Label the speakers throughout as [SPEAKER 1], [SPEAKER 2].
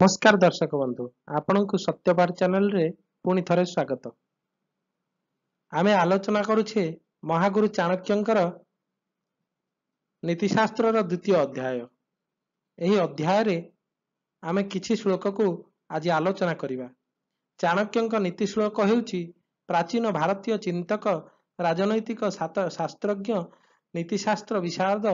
[SPEAKER 1] नमस्कार दर्शक बंधु आपण को सत्यपाठ चैनल रे पुणी थरे स्वागत। आमे आलोचना करुछे महागुरु चाणक्यंकर नीतिशास्त्र द्वितीय अध्याय। एही अध्याय रे आमे किछि श्लोक को आज आलोचना करिबा। चाणक्यंक नीति श्लोक हेउछि प्राचीन भारतीय चिंतक राजनैतिक शास्त्रज्ञ नीतिशास्त्र विशारद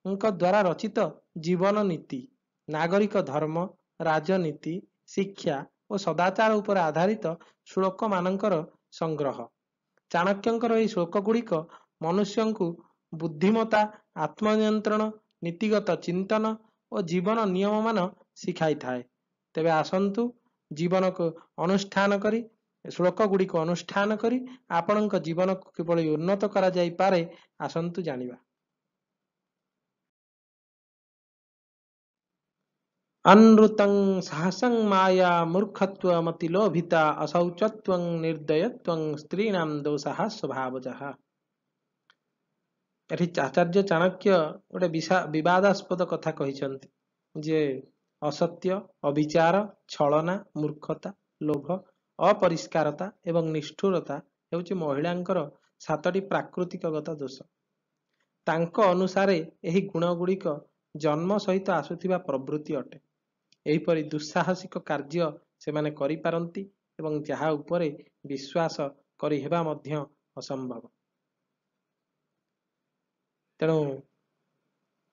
[SPEAKER 1] द्वारा रचित जीवन नीति, नागरिक धर्म, राजनीति, शिक्षा और सदाचार उपर आधारित श्लोक मानकर संग्रह। चाणक्यंकर एही श्लोक गुड़िक मनुष्य को बुद्धिमता, आत्मनियंत्रण, नीतिगत चिंतन और जीवन नियम मान शिखाई थाए। तेबे आसंतु जीवन को अनुष्ठान करी श्लोक गुड़िक अनुष्ठान करी आपणक जीवन को किभली उन्नत करा जाई पारे आसंतु जानिबा। अनृतं साहसं माया मूर्खत्वमतिलोभिता असौचत्वं निर्दयत्वं स्त्रीणां दोषः स्वभावजः। एठी आचार्य चाणक्य गोटे विवादास्पद कथा कहिसंती जे असत्य, अविचार, छलना, मूर्खता, लोभ, अपरिष्कारता एवं निष्ठुरता हेउछि महिलांकर सातटी प्राकृतिकगत दोष। तांको अनुसारे एही गुण गुड़िक जन्म सहित आसुथिबा प्रवृत्ति अटे। एहीपरि दुस्साहसिक कार्य सेमाने करि पारंती एवं जहा उपरे विश्वास करि हेबा मध्य असंभव। तेणु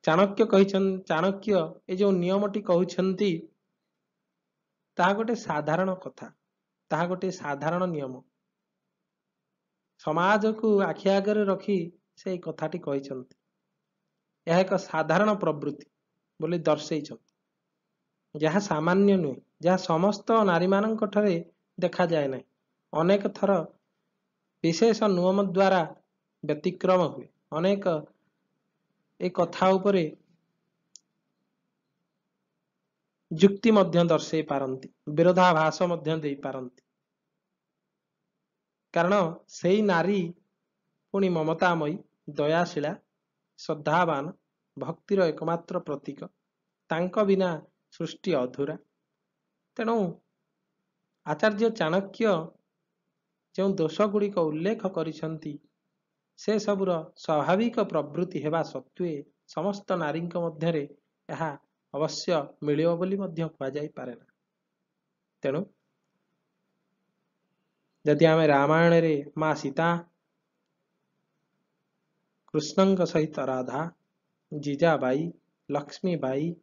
[SPEAKER 1] चाणक्य ए जो नियमटी कहउछंती ताहा गोटे साधारण कथा, ताहा गोटे साधारण नियम। समाज को आखि आगरे रखी से कथाटी कहिसंती। यह एक साधारण प्रवृत्ति बोली दर्शेइछंती, जहा सामान्य नुहे, जहा समस्त नारी मानक ठरे देखा जाए नहीं। अनेक थर विशेष नियम द्वारा व्यतिक्रम हुए। अनेक ए कथा उपरे जुक्ति मध्य दर्शे पारंती, विरोधाभास मध्य देई पारंती। कारण सेई नारी पुणी ममतामयी, दयाशीला, श्रद्धावान, भक्तिर एकमात्र प्रतीक। तांको बिना सृष्टि अधूरा। तेणु आचार्य चाणक्य जो दोष गुड़िक उल्लेख करिसंती से सबुर स्वाभाविक प्रवृत्ति हेबा सत्वे समस्त नारी मध्यरे यह अवश्य मिलियो बोली मध्य कहा जाई पारेना। तेणु यदि आमे रामायण रे माँ सीता, कृष्णंक सहित राधा, जीजाबाई, लक्ष्मीबाई,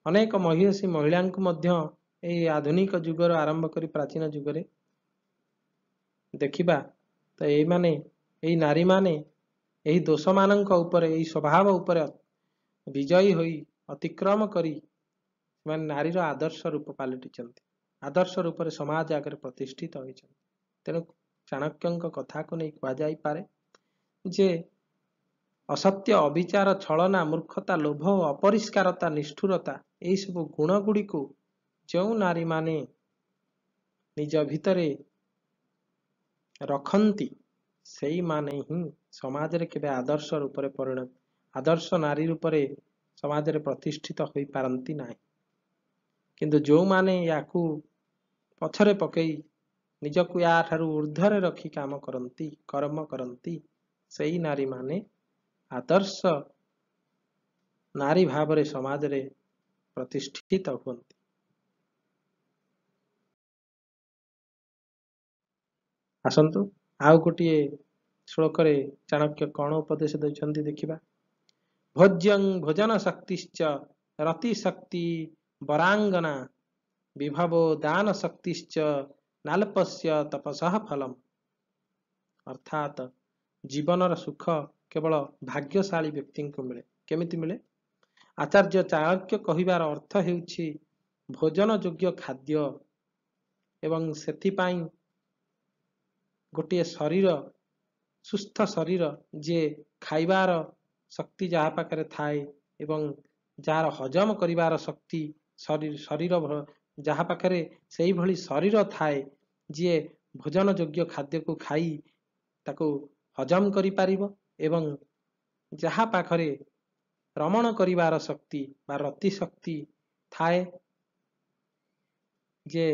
[SPEAKER 1] अनेक महिषी महिला मध्य आधुनिक जुगर आरंभ करी प्राचीन जुगरे देखिबा तो यही माने यही नारी माने यही दोष मानक उपरे, यही स्वभाव उपरे विजयी होई अतिक्रम करी नारीर आदर्श रूप पालटिचंती, आदर्श रूप से समाज आगे प्रतिष्ठित होइछंती। तेणु चाणक्यंक कथा को नहीं कहा जाई पारे जे असत्य, अविचार, छलना, मूर्खता, लोभ, अपरिष्कारता, निष्ठुरता यही सब गुण गुड़ी को जो नारी माने निज भितरे रखंती सेई माने ही समाज रे केबे आदर्श रूप रे परिणत, आदर्श नारी रूप रे समाज रे प्रतिष्ठित होई पारंती नाही। किंतु जो माने याकू पछरे पकई निजकू या ठारू ऊर्ध्वरे रखी काम करंती, कर्म करंती, सेई नारी माने आदर्श नारी भाव रे समाज रे प्रतिष्ठित हुअंती। आसंतु आउ गोटिए श्लोक रे चाणक्य कौन उपदेश दैछंती देखिबा। भोज्यं भोजन शक्तिश्च रति शक्ति वरांगना विभवो दान शक्तिश्च नाल्पस्य तपसः फलम। अर्थात जीवनर सुख केवल भाग्यशाली व्यक्ति को मिले। केमिति मिले? आचार्य चाणक्य कहिबार अर्थ हेउछि भोजन योग्य खाद्य एवं सेथिपाई गोटे शरीर, सुस्थ शरीर जे खाइबार शक्ति जहा पाखरे थाए एवं जार हजम करिबार शक्ति शरीर जहा पाखरे सेई भली शरीर थाए जे भोजन योग्य खाद्य को खाई ताको हजम करि पारिबो एवं जहा पाखरे रमण करिबार शक्ति बा रति शक्ति थाए ଯେ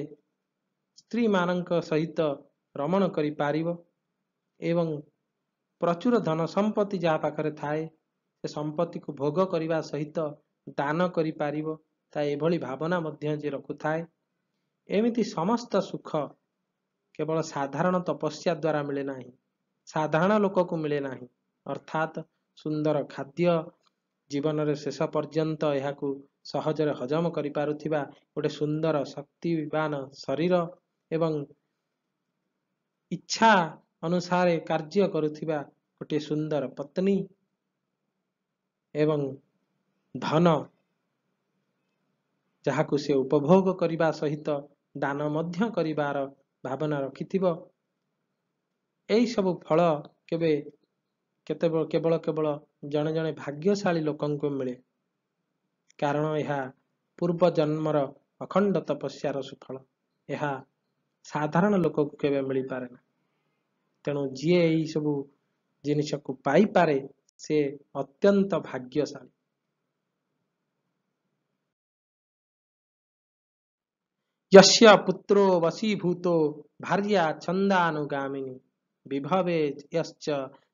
[SPEAKER 1] ସ୍ତ୍ରୀ ମାନଙ୍କ ସହିତ ରମଣ କରିପାରିବ ଏବଂ ପ୍ରଚୁର ଧନ ସମ୍ପତ୍ତି ଯାହା ପାଖରେ ଥାଏ ସେ ସମ୍ପତ୍ତିକୁ ଭୋଗ କରିବା ସହିତ ଦାନ କରିପାରିବ, ତା ଏଭଳି ଭାବନା ମଧ୍ୟ ଯେ ରଖୁଥାଏ। ଏମିତି ସମସ୍ତ ସୁଖ କେବଳ ସାଧାରଣ ତପସ୍ୟା ଦ୍ୱାରା ମିଳେ ନାହିଁ, ସାଧାରଣ ଲୋକକୁ ମିଳେ ନାହିଁ। ଅର୍ଥାତ୍ ସୁନ୍ଦର ଖାଦ୍ୟ, ଜୀବନରେ ଶେଷ ପର୍ଯ୍ୟନ୍ତ ଏହାକୁ ସହଜରେ ହଜମ କରିପାରୁଥିବା ଗୋଟେ ସୁନ୍ଦର ଶକ୍ତିବାନ ଶରୀର ଏବଂ ଇଚ୍ଛା ଅନୁସାରେ କାର୍ଯ୍ୟ କରୁଥିବା ଗୋଟିଏ ସୁନ୍ଦର ପତ୍ନୀ ଏବଂ ଧନ ଯାହାକୁ ସେ ଉପଭୋଗ କରିବା ସହିତ ଦାନ ମଧ୍ୟ କରିବାର ଭାବନା ରଖିଥିବ। ଏହି ସବୁ ଫଳ କେବଳ ଜଣେ ଜଣେ ଭାଗ୍ୟଶାଳୀ ଲୋକଙ୍କୁ ମିଳେ, କାରଣ ଏହା ପୂର୍ବ ଜନ୍ମର ଅଖଣ୍ଡ ତପସ୍ୟାର ସୁଫଳ। ଏହା ସାଧାରଣ ଲୋକକୁ କେବେ ମିଳିପାରେ ନା। ତେଣୁ ଯିଏ ଏହି ସବୁ ଜିନିଷକୁ ପାଇପାରେ ସେ ଅତ୍ୟନ୍ତ ଭାଗ୍ୟଶାଳୀ। यस्य पुत्रो वशीभूतो भार्या छन्दानुगामिनी विभवे यश्च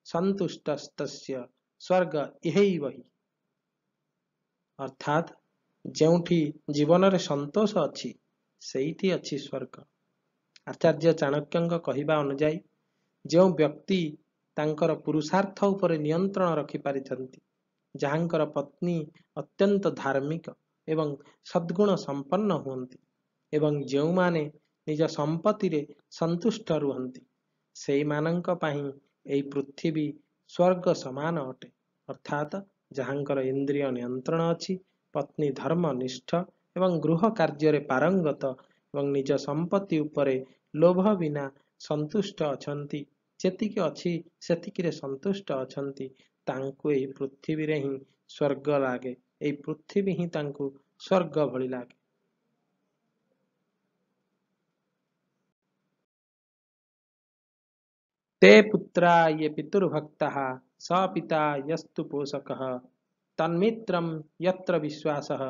[SPEAKER 1] सन्तुष्टस्तस्य स्वर्ग इहैवहि। ଅର୍ଥାତ୍ ଯେଉଁଠି ଜୀବନରେ ସନ୍ତୋଷ ଅଛି ସେଇଠି ଅଛି ସ୍ୱର୍ଗ। ଆଚାର୍ଯ୍ୟ ଚାଣକ୍ୟଙ୍କ କହିବା ଅନୁଯାୟୀ ଯେଉଁ ବ୍ୟକ୍ତି ତାଙ୍କର ପୁରୁଷାର୍ଥ ଉପରେ ନିୟନ୍ତ୍ରଣ ରଖିପାରିଛନ୍ତି, ଯାହାଙ୍କର ପତ୍ନୀ ଅତ୍ୟନ୍ତ ଧାର୍ମିକ ଏବଂ ସଦ୍ଗୁଣ ସମ୍ପନ୍ନ ହୁଅନ୍ତି ଏବଂ ଯେଉଁମାନେ ନିଜ ସମ୍ପତ୍ତିରେ ସନ୍ତୁଷ୍ଟ ରୁହନ୍ତି, ସେଇମାନଙ୍କ ପାଇଁ ଏହି ପୃଥିବୀ ସ୍ୱର୍ଗ ସମାନ ଅଟେ। ଅର୍ଥାତ୍ ଯାହାଙ୍କର ଇନ୍ଦ୍ରିୟ ନିୟନ୍ତ୍ରଣ ଅଛି, ପତ୍ନୀ ଧର୍ମନିଷ୍ଠ ଏବଂ ଗୃହ କାର୍ଯ୍ୟରେ ପାରଙ୍ଗତ ଏବଂ ନିଜ ସମ୍ପତ୍ତି ଉପରେ ଲୋଭ ବିନା ସନ୍ତୁଷ୍ଟ ଅଛନ୍ତି, ଯେତିକି ଅଛି ସେତିକିରେ ସନ୍ତୁଷ୍ଟ ଅଛନ୍ତି, ତାଙ୍କୁ ଏହି ପୃଥିବୀରେ ହିଁ ସ୍ୱର୍ଗ ଲାଗେ। ଏହି ପୃଥିବୀ ହିଁ ତାଙ୍କୁ ସ୍ୱର୍ଗ ଭଳି ଲାଗେ। ते पुत्रा ये पितुर्भक्तः स पिता यस्तु पोषकः तन्मित्रं यत्र विश्वासः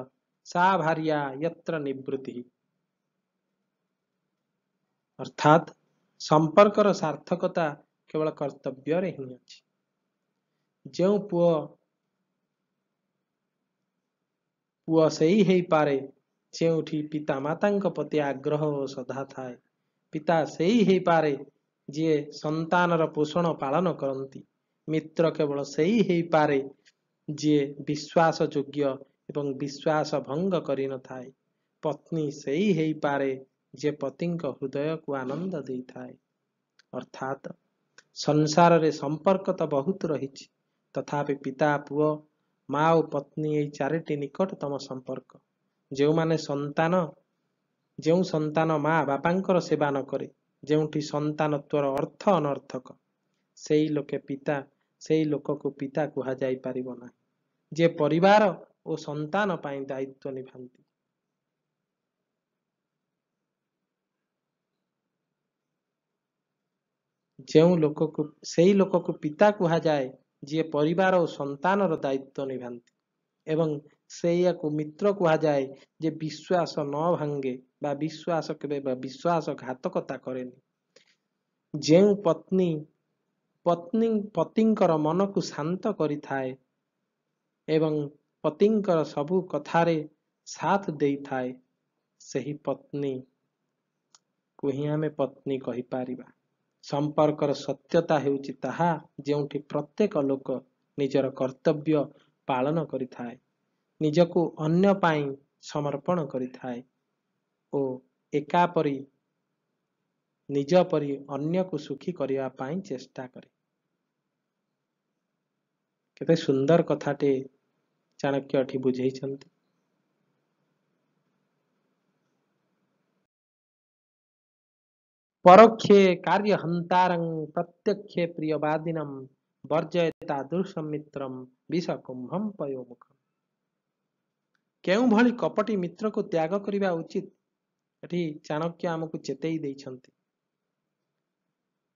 [SPEAKER 1] सा भार्या यत्र निवृत्तिः। ଅର୍ଥାତ୍ ସମ୍ପର୍କର ସାର୍ଥକତା କେବଳ କର୍ତ୍ତବ୍ୟରେ ହିଁ ଅଛି। ଯେଉଁ ପୁଅ ସେଇ ହେଇପାରେ ଯେଉଁଠି ପିତା ମାତାଙ୍କ ପ୍ରତି ଆଗ୍ରହ ଓ ଶ୍ରଦ୍ଧା ଥାଏ। ପିତା ସେଇ ହେଇପାରେ ଯିଏ ସନ୍ତାନର ପୋଷଣ ପାଳନ କରନ୍ତି। ମିତ୍ର କେବଳ ସେଇ ହେଇପାରେ ଯିଏ ବିଶ୍ୱାସ ଯୋଗ୍ୟ ଏବଂ ବିଶ୍ୱାସ ଭଙ୍ଗ କରିନଥାଏ। ପତ୍ନୀ ସେଇ ହେଇପାରେ ଯେ ପତିଙ୍କ ହୃଦୟକୁ ଆନନ୍ଦ ଦେଇଥାଏ। ଅର୍ଥାତ୍ ସଂସାରରେ ସମ୍ପର୍କ ତ ବହୁତ ରହିଛି, ତଥାପି ପିତା ପୁଅ, ମା ଓ ପତ୍ନୀ ଏହି ଚାରିଟି ନିକଟତମ ସମ୍ପର୍କ। ଯେଉଁ ସନ୍ତାନ ମା ବାପାଙ୍କର ସେବା ନ କରେ, ଯେଉଁଠି ସନ୍ତାନତ୍ୱର ଅର୍ଥ ଅନର୍ଥକ, ସେଇ ଲୋକକୁ ପିତା କୁହାଯାଇ ପାରିବ ନାହିଁ, ଯିଏ ପରିବାର ଓ ସନ୍ତାନ ପାଇଁ ଦାୟିତ୍ୱ ନିଭାନ୍ତି। ସେଇ ଲୋକକୁ ପିତା କୁହାଯାଏ ଯିଏ ପରିବାର ଓ ସନ୍ତାନର ଦାୟିତ୍ୱ ନିଭାନ୍ତି ଏବଂ ସେଇଆକୁ ମିତ୍ର କୁହାଯାଏ ଯେ ବିଶ୍ୱାସ ନ ଭାଙ୍ଗେ ବା କେବେ ବିଶ୍ୱାସଘାତକତା କରେନି। ଯେଉଁ ପତିଙ୍କର ମନକୁ ଶାନ୍ତ କରିଥାଏ ଏବଂ ପତିଙ୍କର ସବୁ କଥାରେ ସାଥ ଦେଇଥାଏ, ସେହି ପତ୍ନୀକୁ ହିଁ ଆମେ ପତ୍ନୀ କହିପାରିବା। ସମ୍ପର୍କର ସତ୍ୟତା ହେଉଛି ତାହା ଯେଉଁଠି ପ୍ରତ୍ୟେକ ଲୋକ ନିଜର କର୍ତ୍ତବ୍ୟ ପାଳନ କରିଥାଏ, ନିଜକୁ ଅନ୍ୟ ପାଇଁ ସମର୍ପଣ କରିଥାଏ ଓ ଏକାପରି ନିଜ ପରି ଅନ୍ୟକୁ ସୁଖୀ କରିବା ପାଇଁ ଚେଷ୍ଟା କରେ। କେତେ ସୁନ୍ଦର କଥାଟେ ଚାଣକ୍ୟ ଏଠି ବୁଝେଇଛନ୍ତି। ପରୋକ୍ଷେ କାର୍ଯ୍ୟହନ୍ତାରଂ ପ୍ରତ୍ୟକ୍ଷେ ପ୍ରିୟବାଦିନଂ ବର୍ଜୟତାଦୃଶଂ ମିତ୍ରଂ ବିଷକୁମ୍ଭଂ ପୟୋମୁଖଂ। କେଉଁଭଳି କପଟି ମିତ୍ରକୁ ତ୍ୟାଗ କରିବା ଉଚିତ, ଏଠି ଚାଣକ୍ୟ ଆମକୁ ଚେତେଇ ଦେଇଛନ୍ତି।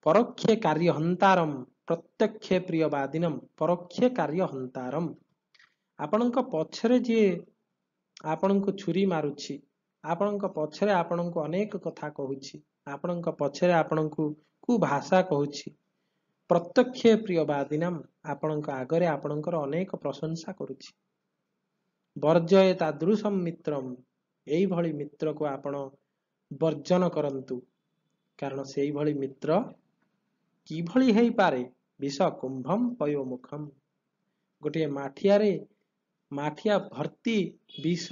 [SPEAKER 1] ପରୋକ୍ଷେ କାର୍ଯ୍ୟହନ୍ତାରଂ ପ୍ରତ୍ୟକ୍ଷେ ପ୍ରିୟବାଦିନଂ। ପରୋକ୍ଷେ କାର୍ଯ୍ୟହନ୍ତାରଂ, ଆପଣଙ୍କ ପଛରେ ଯିଏ ଆପଣଙ୍କୁ ଛୁରୀ ମାରୁଛି ଆପଣଙ୍କ ପଛରେ ଆପଣଙ୍କୁ ଅନେକ କଥା କହୁଛି, ଆପଣଙ୍କ ପଛରେ ଆପଣଙ୍କୁ କୁଭାଷା କହୁଛି। ପ୍ରତ୍ୟକ୍ଷ ପ୍ରିୟବାଦିନାମ ଆପଣଙ୍କ ଆଗରେ ଆପଣଙ୍କର ଅନେକ ପ୍ରଶଂସା କରୁଛି। ବର୍ଜୟ ତାଦୃଶମ୍ ମିତ୍ରମ୍, ଏଇଭଳି ମିତ୍ରକୁ ଆପଣ ବର୍ଜନ କରନ୍ତୁ। କାରଣ ସେଇଭଳି ମିତ୍ର କିଭଳି ହେଇପାରେ? ବିଷ କୁମ୍ଭମ୍ ପୟୋମୁଖମ୍, ଗୋଟିଏ ମାଠିଆ ଭର୍ତ୍ତି ବିଷ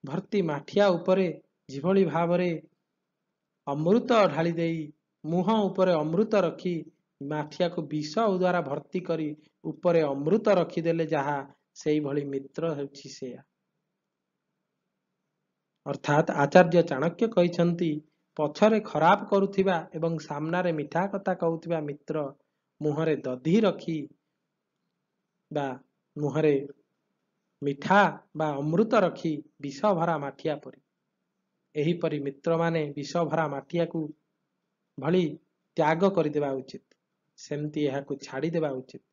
[SPEAKER 1] ଭର୍ତ୍ତି ମାଠିଆ ଉପରେ ଯେଭଳି ଭାବରେ ଅମୃତ ଢାଳି ଦେଇ ମୁହଁ ଉପରେ ଅମୃତ ରଖି ମାଠିଆକୁ ବିଷ ଦ୍ୱାରା ଭର୍ତ୍ତି କରି ଉପରେ ଅମୃତ ରଖିଦେଲେ ଯାହା, ସେଇଭଳି ମିତ୍ର ହେଉଛି ସେୟା। ଅର୍ଥାତ୍ ଆଚାର୍ଯ୍ୟ ଚାଣକ୍ୟ କହିଛନ୍ତି, ପଛରେ ଖରାପ କରୁଥିବା ଏବଂ ସାମ୍ନାରେ ମିଠା କଥା କହୁଥିବା ମିତ୍ର ମୁହଁରେ ଦଧି ରଖି ବା ମୁହଁରେ ମିଠା ବା ଅମୃତ ରଖି ବିଷ ଭରା ମାଠିଆ ପରି। ଏହିପରି ମିତ୍ରମାନେ ବିଷ ଭରା ମାଠିଆକୁ ଭଳି ତ୍ୟାଗ କରିଦେବା ଉଚିତ, ସେମିତି ଏହାକୁ ଛାଡ଼ିଦେବା ଉଚିତ।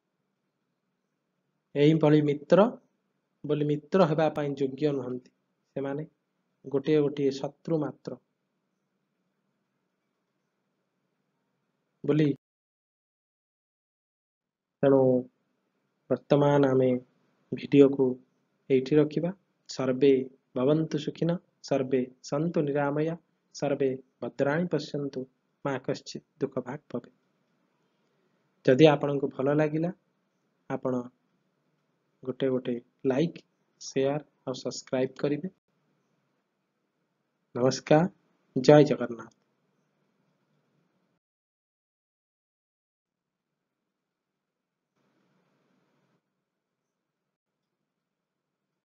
[SPEAKER 1] ଏହିଭଳି ମିତ୍ର ବୋଲି ମିତ୍ର ହେବା ପାଇଁ ଯୋଗ୍ୟ ନୁହନ୍ତି, ସେମାନେ ଗୋଟିଏ ଗୋଟିଏ ଶତ୍ରୁ ମାତ୍ର ବୋଲି। ତେଣୁ ବର୍ତ୍ତମାନ ଆମେ ଭିଡ଼ିଓକୁ ଏଇଠି ରଖିବା। ସର୍ବେ ଭବନ୍ତୁ ସୁଖିନଃ, ସର୍ବେ ସନ୍ତୁ ନିରାମୟା, ସର୍ବେ ଭଦ୍ରାଣି ପଶ୍ୟନ୍ତୁ, ମା କଶ୍ଚିତ୍ ଦୁଃଖ ଭାଗ ଭବେତ୍। ଯଦି ଆପଣଙ୍କୁ ଭଲ ଲାଗିଲା, ଆପଣ ଗୋଟେ ଲାଇକ୍, ସେୟାର ଆଉ ସବସ୍କ୍ରାଇବ କରିବେ। ନମସ୍କାର, ଜୟ ଜଗନ୍ନାଥ।